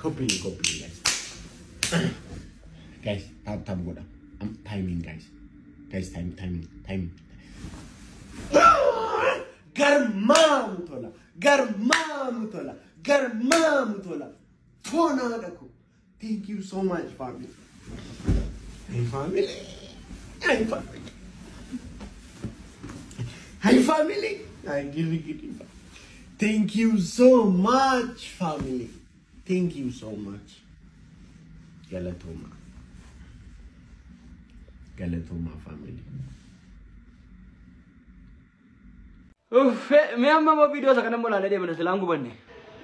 Copy guys. Guys, time go down. I'm timing guys. Guys, timing. Garmamutola. Thank you so much, family. Hi, family. Thank you so much, family. Thank you so much. Galatoma family. Me amma mo video sa kanan mola de mana salangu banne.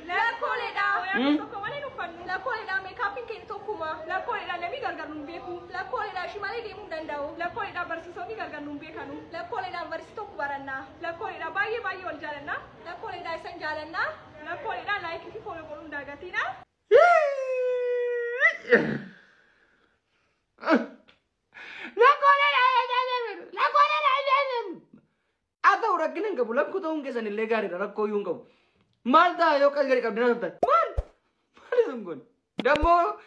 La kole da ko wani no fannu la kole da me kafin kai to kuma la kole da nabi gargar numbe ku la kole da shi male de mun dandawo la kole da barsi so ni gargar numbe kanu la kole da barsi to kubaranna la kole da baye wal jalanna la kole da san jalanna la kole da like ki follow bolun daga tina Ada orang kini enggak bulan ku tahu enggak sana legari dalam koyung kau. Mal dah yo kas gari kau dina sabta. Mal sungguh. Damo.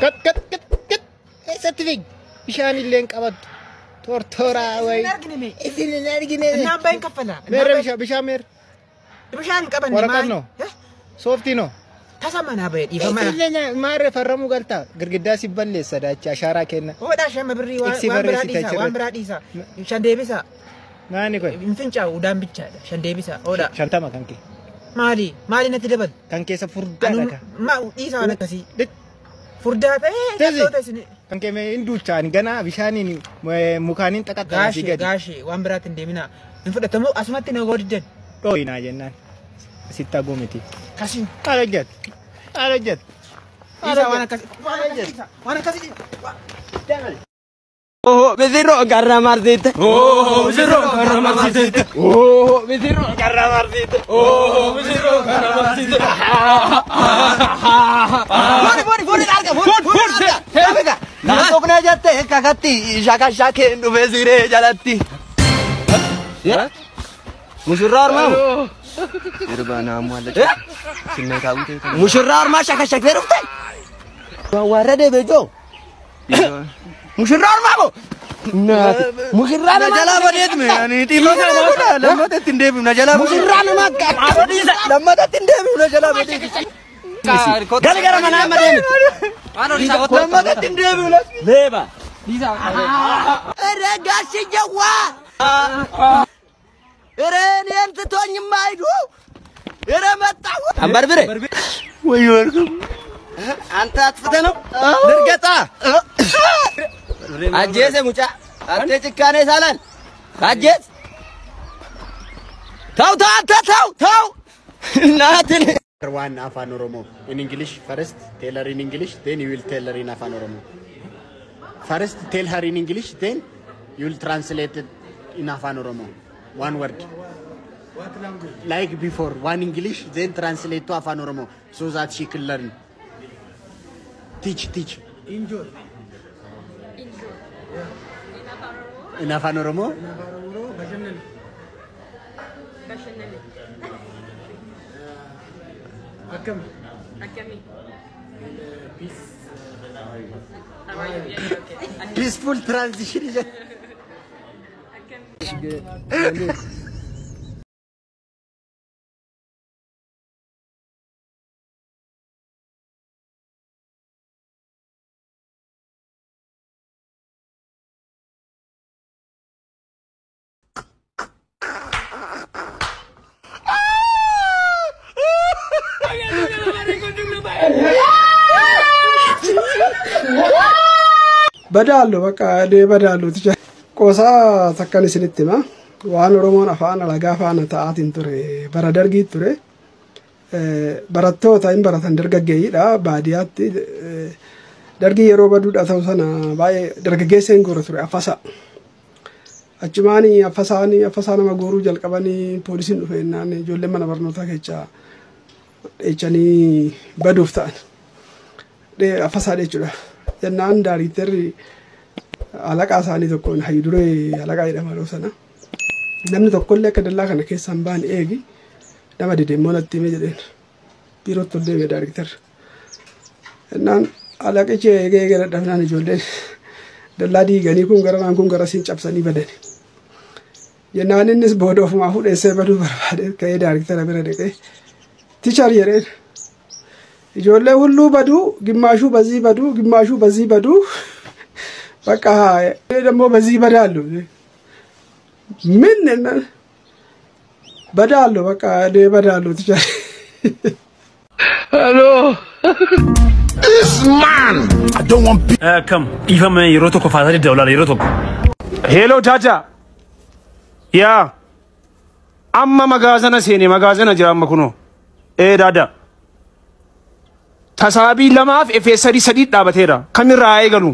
Cut. Setivig. Bisa ni link abad. Tortora way. Nargine. Nambahin ka pala. Mer bisa mer. Bisa ka ba ni Warakan no. Softy no. Tasama na ba ifa mana. Mare farramu galta. Girgidda si balle sadaci ashara kenan. O da shan mabri wan bradisa. Shande bisa. Nani koy. Infincha udan bicha da shande bisa. Oda. Shantama kanke. Mali na tidabal. Kanke sa furda ka. Ma isa wana kasi. Furda kanke me inducha ni gana bishani ni mukanin takata gashi wan bratin demina. Infuda tamu asmati na godden. To ina jennan. Sita gomiti. Kasih. Arajat. Isa wana kasih. Jangan. Oh, beziro garra marzite. Oh, beziro garra marzite. Bori larga. Nasok na jatte kakati shake no bezire jalatti. Ya? Mushrar ma. Irbana mualla. Sinne kaunte. Mushrar ma shake verufte. Warade bejo. Mushrar ma bo. Mushrar ma jala badet me yani tilo ka ma lamma tinde bi na jala mushrar ma lamma tinde bi na jala badet. Gali gara mana madem. Ano disa lamma tinde bi na leba. Disa. Ere gashi jawa. Ere ni ente tony maidu. Ere mataw. Ambar bire. Way welcome. Anta atfate no. Dirgata. Ajjes hai mucha. Ante chikkane salan. Ajjes. Tau. Nothing. One Afan Oromo in English first. Tell her in English, then you will tell her in Afan Oromo. First tell her in English, then you will translate it in Afan Oromo. One word. What language? Like before, one English, then translate to Afan Oromo so that she can learn. Teach. Enjoy. In Afan Oromo? Akami. Peace. Peaceful transition. Badalo baka de badalo tija qosa takkan isinittima waan oromoon afaan laga afaan ta'atin ture bara dargi ture barattoota hin baratan dargaggeeyyiidha baadiyyaatti dargii yeroo baduudha ta'uu sana baay'ee dargaggeessa hin goora ture affasa achumaanii affasaa nama gooruu jalqabanii poolisiin dhufe jennaan ijoolleen mana barnootaa keessaa dheechanii baduuf ta'an affasaa jechuudha jennaan daariiktarri alaqaa isaanii tokkoon hayyu duree alaqaa jedhama yeroo sana namni tokkollee akka dallaa kana keessaan ba'an eegi nama dedeemmoo natti hime jedheen biirootti ol deebi'e daariiktarri jennaan alaqichi eegee dadhabnaan ijoolleen dallaa diiganii kun gara siin cabsanii badani jennaan innis booda ofumaa fudheessee baduu barbaade ka'ee daariiktara bira dhaqee tichar jedheen ijoollee hulluu baduu gimmaashuu bazii baduu bakka ደግሞ በዚህ በዳለሁ ምን በዳለሁ በቃ በዳለሁ ትቻል ሄሎ this man I don't want come even yeroo tokko faasali dawlala yeroo tokko hello jaja ya amma magazana jira amma kuno dada tasaabii lamaaf efesari sadii dhaabateera kamirraa eegalu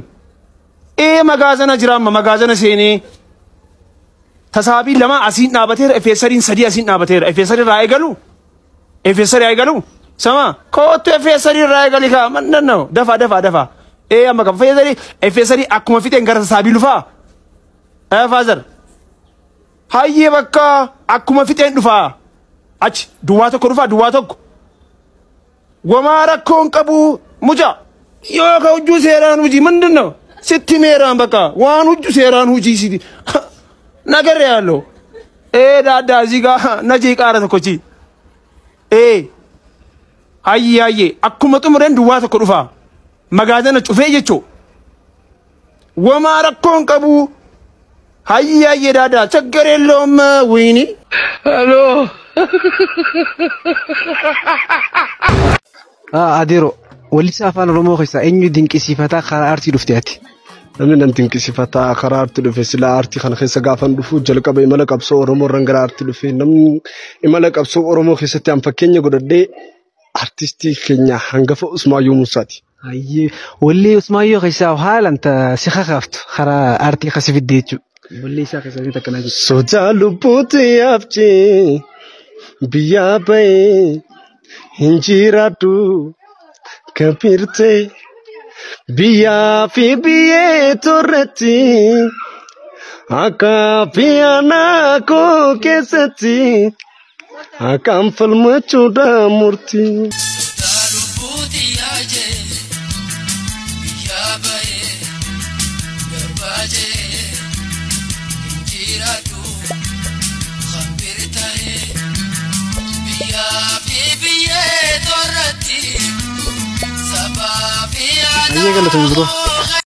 magazana jira amma magazana seene tasaabii lama asiin dhaabateera efesariin sadii asiin dhaabateera efesari raa eegalu sama kootu efesari raa eegali ka manno dafa amma ka efesari akkuma fixeen gara tasaabii lufaa faazar hayyee bakka akkuma fixeen dhufaa achi duwwaa tokko wamaa rakkoon qabu muja yoo ka hujjuu seeraan hujii ምንድነው sitti meeraan bakka waan hujju seeraan hujii siti nagarre yaallo daaddaa ziga najee qaara tokkochi hayye akkuma xumureen duwwaa tokko dhufa magaazana cufee jechoo wamaa rakkoon qabu hayye daaddaa chaggareelloom wiini hello adiro walisa afaan oromoo keessa eenyu dinqisiifataa karaa aartii dhufteeti namni nan dinqisiifataa karaa aartii dhufe sila aartii kana keessa gaafan dhufu jalqaba imala qabsoo oromoo irraan gara aartii dhufe namni imala qabsoo oromoo keessatti an fakkeenya godhadhee artistii keenya hangafa Usmaayyoo Muusaati. Ayyee wallee Usmaayyoo keessaa haalan si kakaftu karaa aartii kasi fidde jechuudha. Wallee isaa keessatti akkana jechuudha. Sodaa lubbuuti yaabjee biyyaa bahee hin jiraadhu kabirtee biyyaa fi biyyee torretti akka biyyaanaa koo keessatti akkam falmachuudha murtii. Ayyee galatoomii biroo.